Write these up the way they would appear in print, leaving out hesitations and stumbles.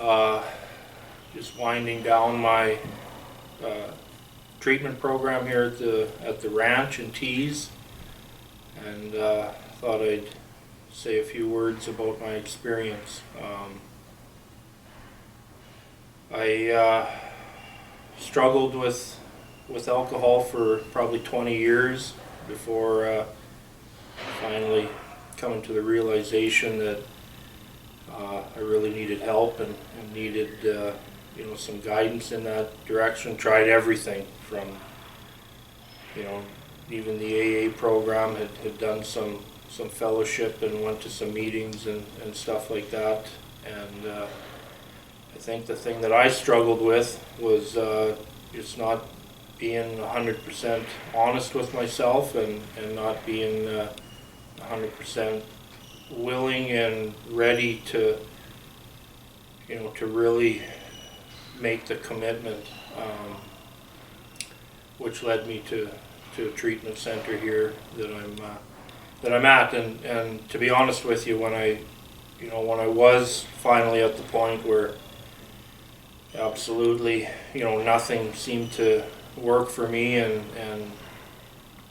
Uh, just winding down my treatment program here at the ranch in Tees, and thought I'd say a few words about my experience. I struggled with alcohol for probably 20 years before finally coming to the realization that I really needed help and needed some guidance in that direction. Tried everything from even the AA program, had done some fellowship and went to some meetings and stuff like that. And I think the thing that I struggled with was just not being 100% honest with myself and not being 100% willing and ready to really make the commitment, which led me to a treatment center here that I'm at. And to be honest with you, when I was finally at the point where absolutely nothing seemed to work for me and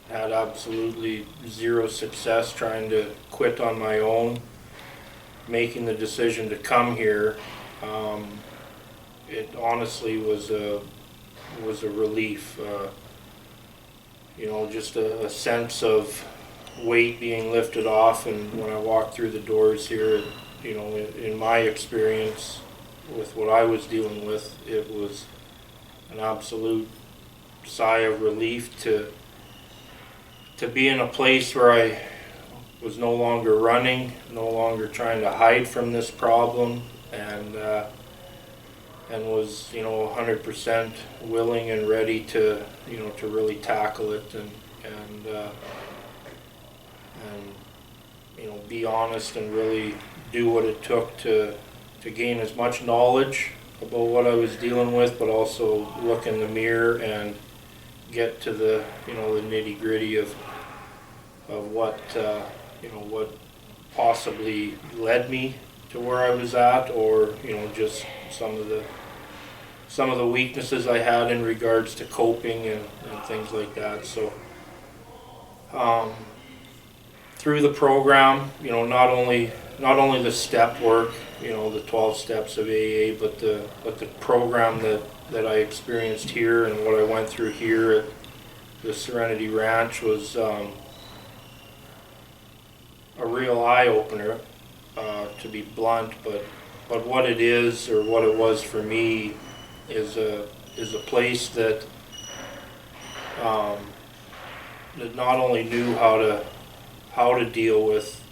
had absolutely zero success trying to quit on my own, making the decision to come here, it honestly was a relief. Just a sense of weight being lifted off, and when I walked through the doors here, in my experience with what I was dealing with, it was an absolute sigh of relief to be in a place where I was no longer running, no longer trying to hide from this problem, and was 100% willing and ready to really tackle it and be honest and really do what it took to gain as much knowledge about what I was dealing with, but also look in the mirror and get to the the nitty gritty of what what possibly led me to where I was at, or just some of the weaknesses I had in regards to coping and things like that. So through the program, not only the step work, the 12 steps of AA, but the program that I experienced here and what I went through here at the Serenity Ranch was a real eye-opener, to be blunt. But what it is, or what it was for me, is a place that that not only knew how to deal with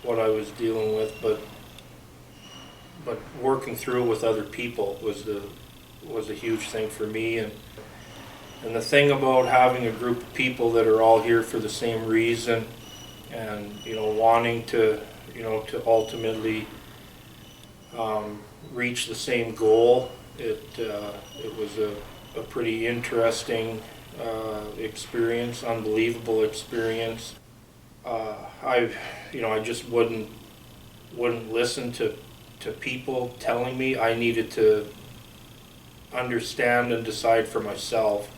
what I was dealing with, but working through it with other people was a huge thing for me. And the thing about having a group of people that are all here for the same reason, and wanting to ultimately reach the same goal, it was a pretty interesting experience, unbelievable experience. I just wouldn't listen to people telling me. I needed to understand and decide for myself.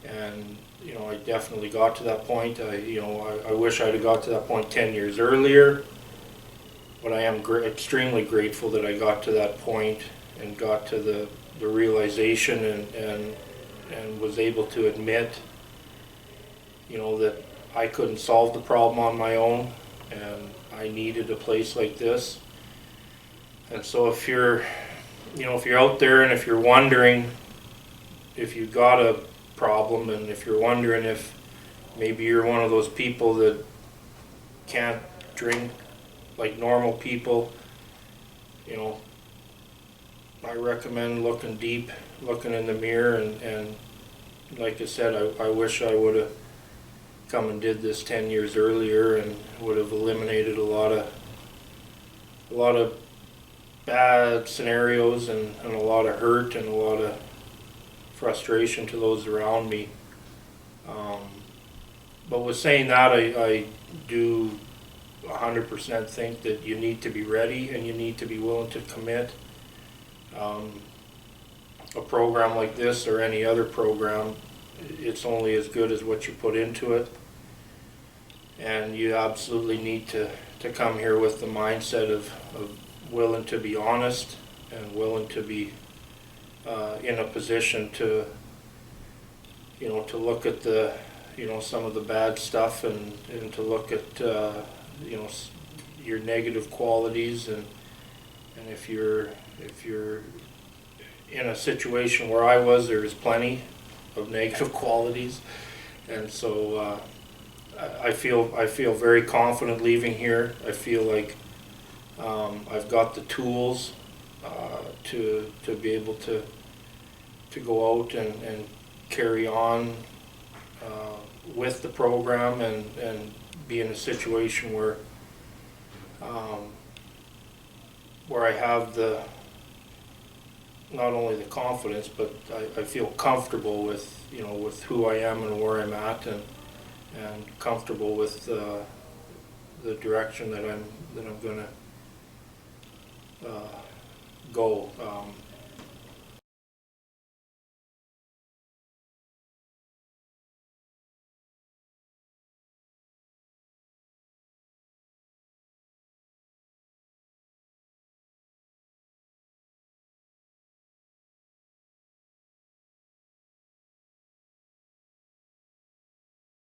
And I definitely got to that point. I wish I'd have got to that point 10 years earlier, but I am extremely grateful that I got to that point and got to the realization and was able to admit that I couldn't solve the problem on my own, and I needed a place like this. And so if you're out there, and if you're wondering if you've got a problem, and if you're wondering if maybe you're one of those people that can't drink like normal people, I recommend looking deep, looking in the mirror, and like I said, I wish I would have come and did this 10 years earlier, and would have eliminated a lot of bad scenarios and a lot of hurt and a lot of frustration to those around me. But with saying that, I do 100% think that you need to be ready and you need to be willing to commit. A program like this or any other program, it's only as good as what you put into it. And you absolutely need to come here with the mindset of willing to be honest and willing to be in a position to, you know, to look at the, you know, some of the bad stuff and to look at, you know, your negative qualities, and if you're in a situation where I was, there's plenty of negative qualities, and so I feel very confident leaving here. I feel like I've got the tools to be able to go out and carry on with the program and be in a situation where I have the not only the confidence, but I feel comfortable with, you know, with who I am and where I'm at, and comfortable with the direction that I'm gonna go.